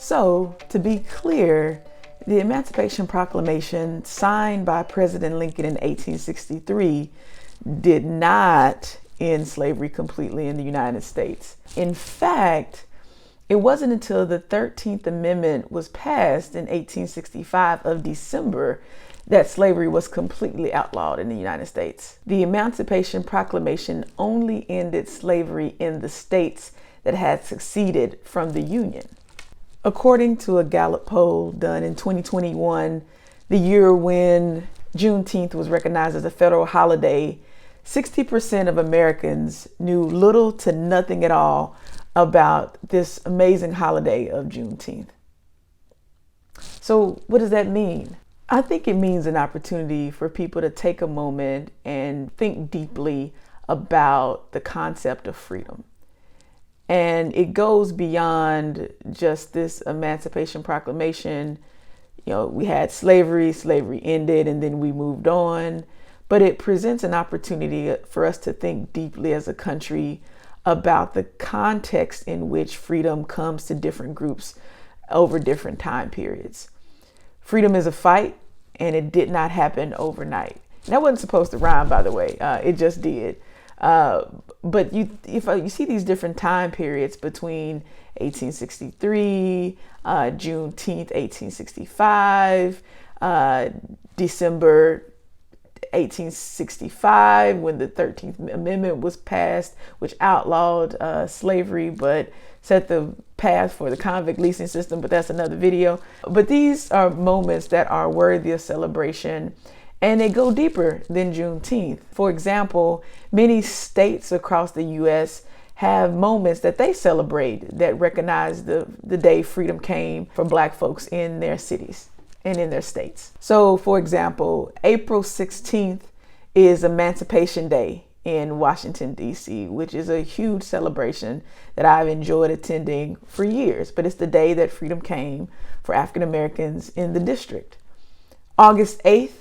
So, to be clear, the Emancipation Proclamation signed by President Lincoln in 1863 did not end slavery completely in the United States. In fact, it wasn't until the 13th Amendment was passed in 1865 of December that slavery was completely outlawed in the United States. The Emancipation Proclamation only ended slavery in the states that had seceded from the Union. According to a Gallup poll done in 2021, the year when Juneteenth was recognized as a federal holiday, 60% of Americans knew little to nothing at all about this amazing holiday of Juneteenth. So what does that mean? I think it means an opportunity for people to take a moment and think deeply about the concept of freedom. And it goes beyond just this Emancipation Proclamation. You know, we had slavery ended, and then we moved on. But it presents an opportunity for us to think deeply as a country about the context in which freedom comes to different groups over different time periods. Freedom is a fight, and it did not happen overnight. And that wasn't supposed to rhyme, by the way. It just did. But if you see these different time periods between 1863, Juneteenth, 1865, December 1865, when the 13th Amendment was passed, which outlawed slavery, but set the path for the convict leasing system, but that's another video. But these are moments that are worthy of celebration, and they go deeper than Juneteenth. For example, many states across the U.S. have moments that they celebrate that recognize the day freedom came for Black folks in their cities and in their states. So, for example, April 16th is Emancipation Day in Washington, D.C., which is a huge celebration that I've enjoyed attending for years. But it's the day that freedom came for African Americans in the district. August 8th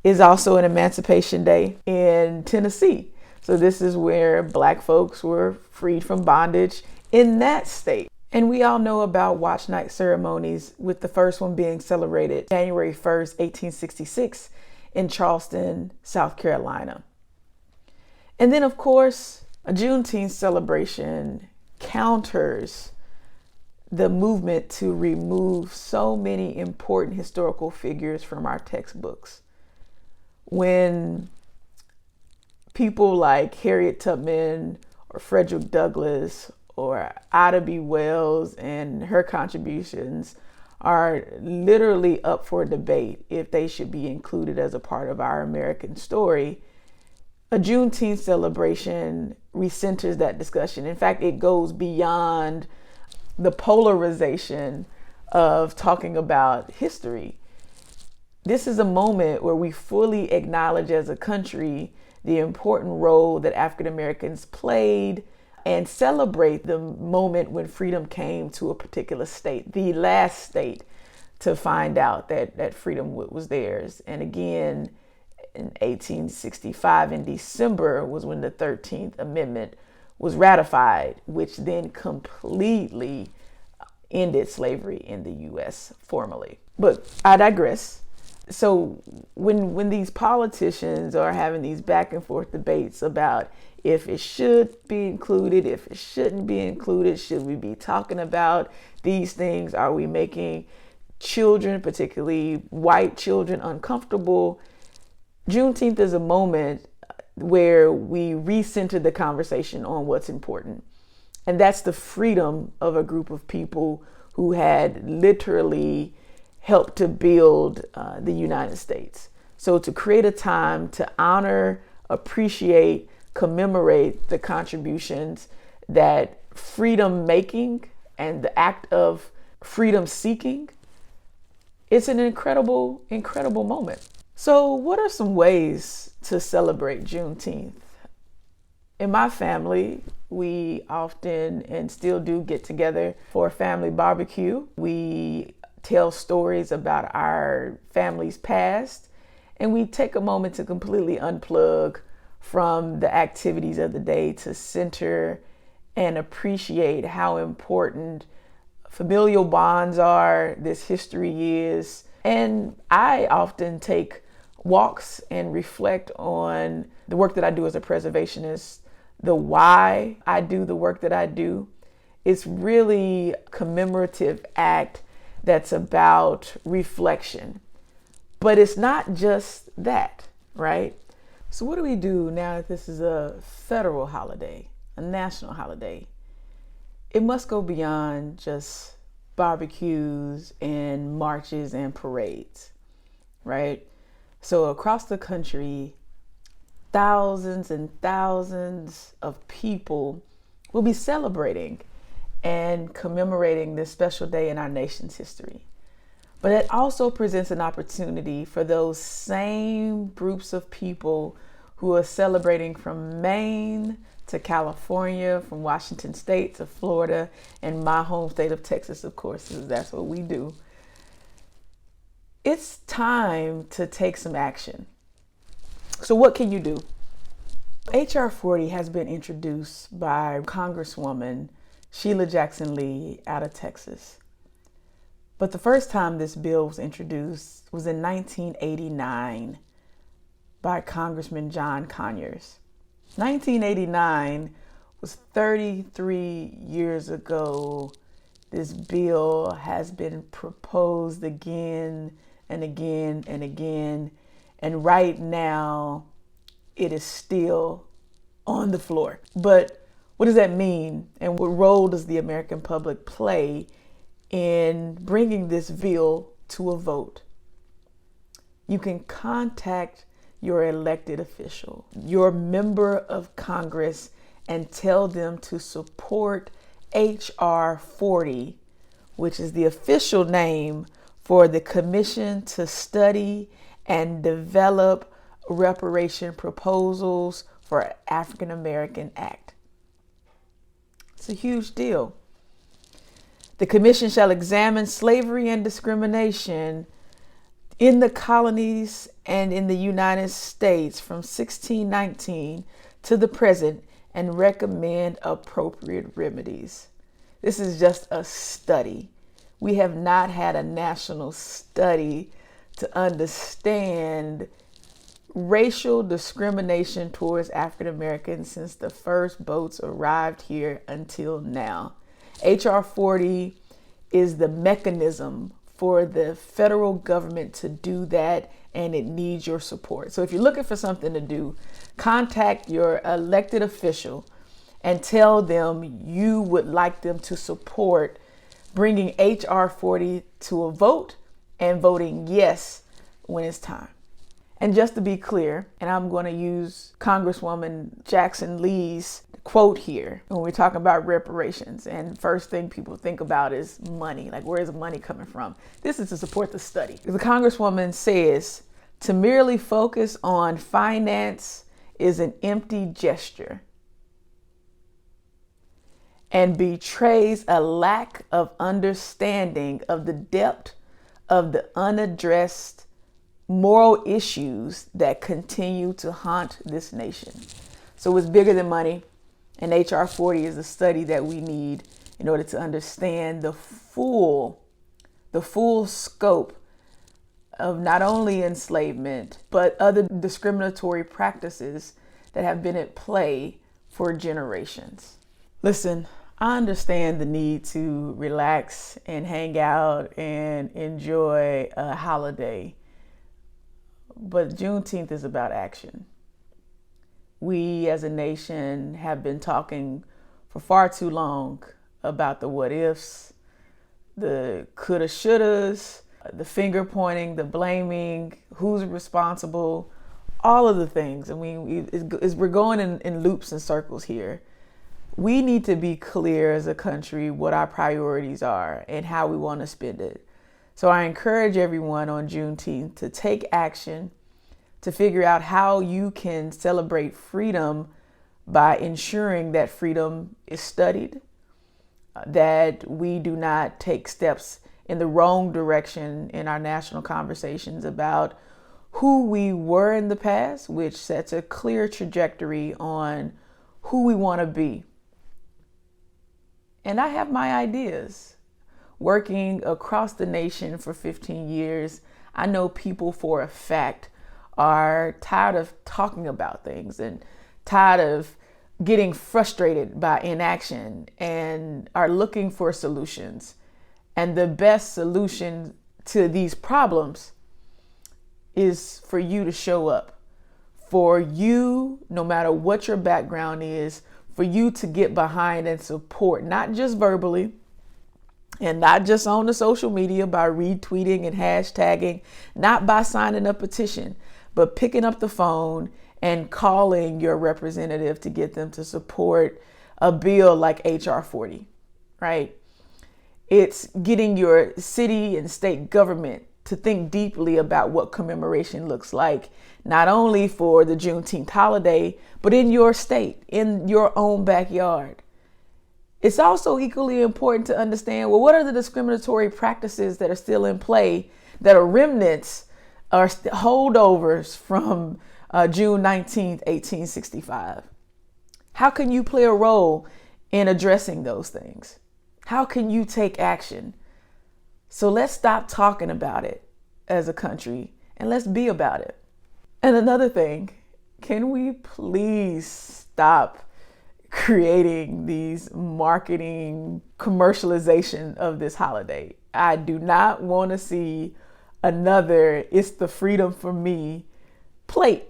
is also an Emancipation Day in Tennessee. So this is where Black folks were freed from bondage in that state. And we all know about watch night ceremonies, with the first one being celebrated January 1st, 1866 in Charleston, South Carolina. And then, of course, a Juneteenth celebration counters the movement to remove so many important historical figures from our textbooks. When people like Harriet Tubman or Frederick Douglass or Ida B. Wells and her contributions are literally up for debate if they should be included as a part of our American story, a Juneteenth celebration recenters that discussion. In fact, it goes beyond the polarization of talking about history. This is a moment where we fully acknowledge as a country the important role that African Americans played and celebrate the moment when freedom came to a particular state, the last state to find out that freedom was theirs. And again, in 1865 in December was when the 13th Amendment was ratified, which then completely ended slavery in the U.S. formally. But I digress. So when these politicians are having these back and forth debates about if it should be included, if it shouldn't be included, should we be talking about these things? Are we making children, particularly white children, uncomfortable? Juneteenth is a moment where we recenter the conversation on what's important. And that's the freedom of a group of people who had literally helped to build the United States. So to create a time to honor, appreciate, commemorate the contributions that freedom making and the act of freedom seeking, it's an incredible, incredible moment. So what are some ways to celebrate Juneteenth? In my family, we often and still do get together for a family barbecue. We tell stories about our family's past, and we take a moment to completely unplug from the activities of the day to center and appreciate how important familial bonds are, this history is. And I often take walks and reflect on the work that I do as a preservationist, the why I do the work that I do. It's really a commemorative act that's about reflection. But it's not just that, right? So what do we do now that this is a federal holiday, a national holiday? It must go beyond just barbecues and marches and parades, right? So across the country, thousands and thousands of people will be celebrating and commemorating this special day in our nation's history. But it also presents an opportunity for those same groups of people who are celebrating from Maine to California, from Washington State to Florida, and my home state of Texas, of course, because that's what we do. It's time to take some action. So what can you do? H.R. 40 has been introduced by Congresswoman Sheila Jackson Lee out of Texas. But the first time this bill was introduced was in 1989 by Congressman John Conyers. 1989 was 33 years ago. This bill has been proposed again and again and again. And right now, it is still on the floor. But what does that mean? And what role does the American public play in bringing this bill to a vote? You can contact your elected official, your member of Congress, and tell them to support H.R. 40, which is the official name for the Commission to Study and Develop Reparation Proposals for African American Act. It's a huge deal. The commission shall examine slavery and discrimination in the colonies and in the United States from 1619 to the present and recommend appropriate remedies. This is just a study. We have not had a national study to understand racial discrimination towards African Americans since the first boats arrived here until now. H.R. 40 is the mechanism for the federal government to do that, and it needs your support. So if you're looking for something to do, contact your elected official and tell them you would like them to support bringing H.R. 40 to a vote and voting yes when it's time. And just to be clear, and I'm going to use Congresswoman Jackson Lee's quote here when we're talking about reparations, and first thing people think about is money. Like, where is the money coming from? This is to support the study. The Congresswoman says to merely focus on finance is an empty gesture and betrays a lack of understanding of the depth of the unaddressed moral issues that continue to haunt this nation. So it's bigger than money. And H.R. 40 is a study that we need in order to understand the full scope of not only enslavement, but other discriminatory practices that have been at play for generations. Listen, I understand the need to relax and hang out and enjoy a holiday, but Juneteenth is about action. We as a nation have been talking for far too long about the what ifs, the coulda, shouldas, the finger pointing, the blaming, who's responsible, all of the things. I mean, we're going in loops and circles here. We need to be clear as a country what our priorities are and how we want to spend it. So I encourage everyone on Juneteenth to take action, to figure out how you can celebrate freedom by ensuring that freedom is studied, that we do not take steps in the wrong direction in our national conversations about who we were in the past, which sets a clear trajectory on who we want to be. And I have my ideas, working across the nation for 15 years, I know people for a fact are tired of talking about things and tired of getting frustrated by inaction and are looking for solutions. And the best solution to these problems is for you to show up. For you, no matter what your background is, for you to get behind and support, not just verbally and not just on the social media by retweeting and hashtagging, not by signing a petition, but picking up the phone and calling your representative to get them to support a bill like HR 40, right? It's getting your city and state government to think deeply about what commemoration looks like, not only for the Juneteenth holiday, but in your state, in your own backyard. It's also equally important to understand, well, what are the discriminatory practices that are still in play that are remnants or holdovers from June 19th, 1865? How can you play a role in addressing those things? How can you take action? So let's stop talking about it as a country and let's be about it. And another thing, can we please stop creating these marketing commercialization of this holiday? I do not want to see another "It's the freedom for me" plate.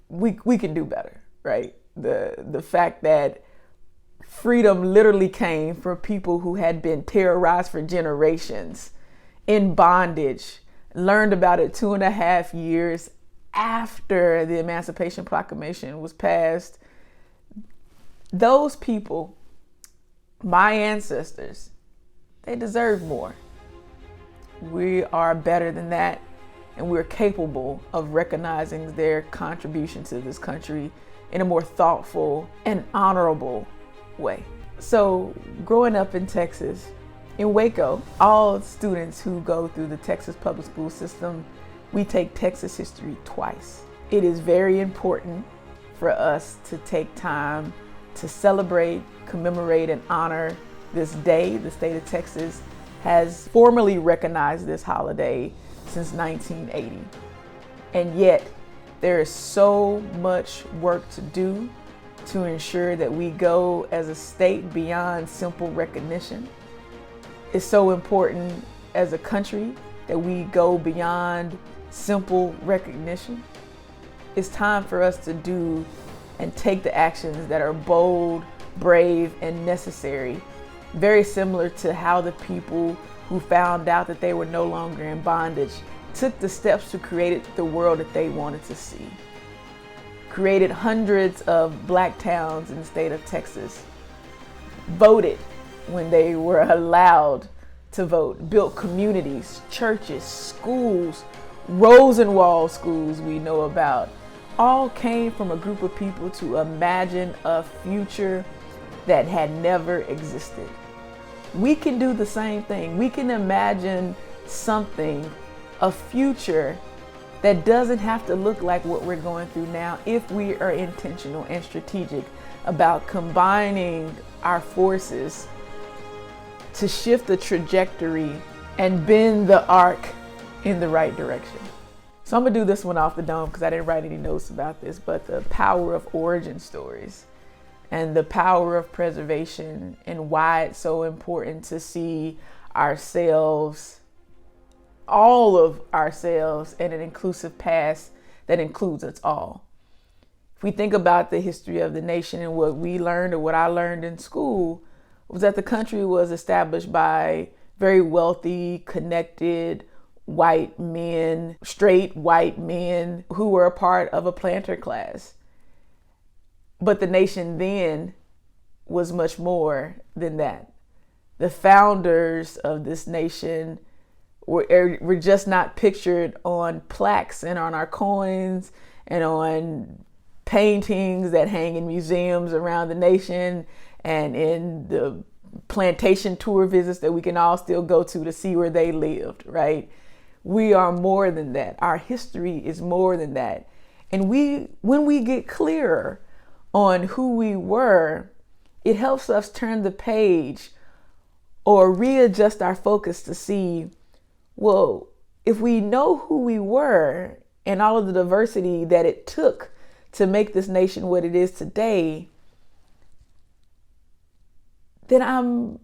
We can do better, right? The fact that freedom literally came from people who had been terrorized for generations, in bondage, learned about it 2.5 years after the Emancipation Proclamation was passed. Those people, my ancestors, they deserve more. We are better than that, and we're capable of recognizing their contribution to this country in a more thoughtful and honorable way. So growing up in Texas, in Waco, all students who go through the Texas public school system, we take Texas history twice. It is very important for us to take time to celebrate, commemorate, and honor this day. The state of Texas has formally recognized this holiday since 1980. And yet there is so much work to do to ensure that we go as a state beyond simple recognition. It's so important as a country that we go beyond simple recognition. It's time for us to do and take the actions that are bold, brave, and necessary. Very similar to how the people who found out that they were no longer in bondage took the steps to create the world that they wanted to see. Created hundreds of black towns in the state of Texas, voted when they were allowed to vote, built communities, churches, schools, Rosenwald schools we know about, all came from a group of people to imagine a future that had never existed. We can do the same thing. We can imagine something, a future that doesn't have to look like what we're going through now if we are intentional and strategic about combining our forces to shift the trajectory and bend the arc in the right direction. So I'm gonna do this one off the dome because I didn't write any notes about this, but the power of origin stories and the power of preservation and why it's so important to see ourselves, all of ourselves, in an inclusive past that includes us all. If we think about the history of the nation and what we learned or what I learned in school, was that the country was established by very wealthy, connected white men, straight white men who were a part of a planter class. But the nation then was much more than that. The founders of this nation were just not pictured on plaques and on our coins and on paintings that hang in museums around the nation and in the plantation tour visits that we can all still go to see where they lived, right? We are more than that. Our history is more than that. And when we get clearer on who we were, it helps us turn the page or readjust our focus to see, well, if we know who we were and all of the diversity that it took to make this nation what it is today, then I'm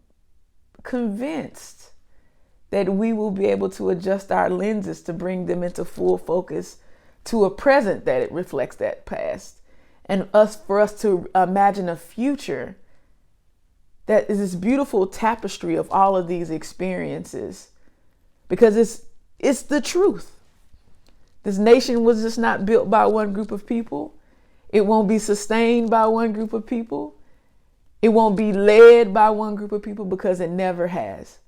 convinced that we will be able to adjust our lenses to bring them into full focus to a present that it reflects that past, and for us to imagine a future that is this beautiful tapestry of all of these experiences, because it's the truth. This nation was just not built by one group of people. It won't be sustained by one group of people. It won't be led by one group of people, because it never has.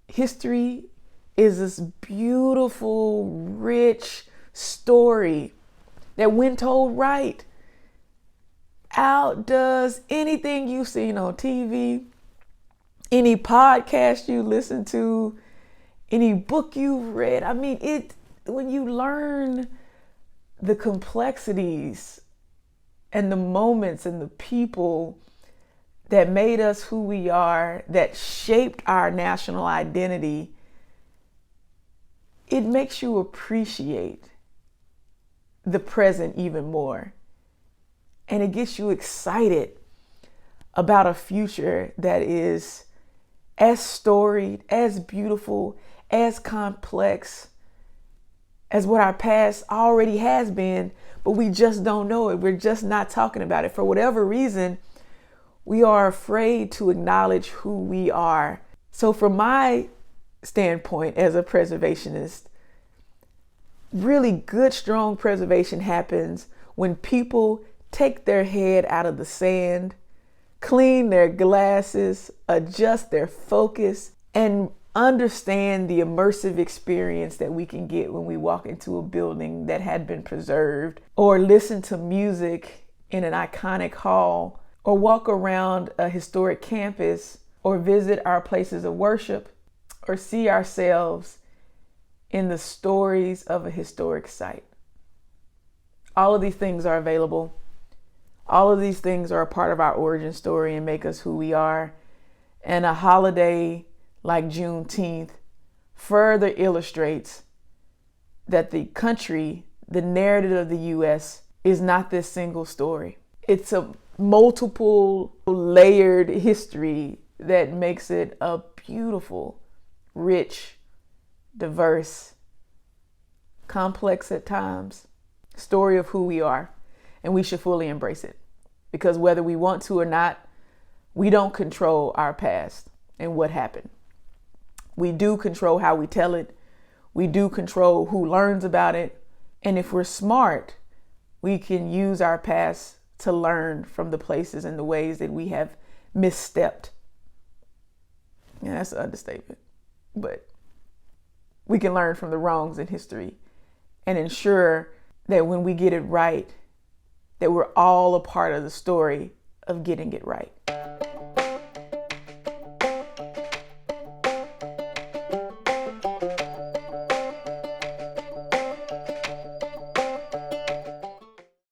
History is this beautiful, rich story that, when told right, outdoes anything you've seen on TV, any podcast you listen to, any book you've read. I mean, when you learn the complexities and the moments and the people that made us who we are, that shaped our national identity, it makes you appreciate the present even more. And it gets you excited about a future that is as storied, as beautiful, as complex as what our past already has been, but we just don't know it. We're just not talking about it. For whatever reason, we are afraid to acknowledge who we are. So from my standpoint as a preservationist, really good, strong preservation happens when people take their head out of the sand, clean their glasses, adjust their focus, and understand the immersive experience that we can get when we walk into a building that had been preserved, or listen to music in an iconic hall, or walk around a historic campus, or visit our places of worship, or see ourselves in the stories of a historic site. All of these things are available. All of these things are a part of our origin story and make us who we are. And a holiday like Juneteenth further illustrates that the country, the narrative of the U.S., is not this single story. It's a multiple layered history that makes it a beautiful, rich, diverse, complex at times story of who we are. And we should fully embrace it, because whether we want to or not, we don't control our past and what happened. We do control how we tell it. We do control who learns about it. And if we're smart, we can use our past to learn from the places and the ways that we have misstepped. Yeah, that's an understatement. But we can learn from the wrongs in history and ensure that when we get it right, that we're all a part of the story of getting it right.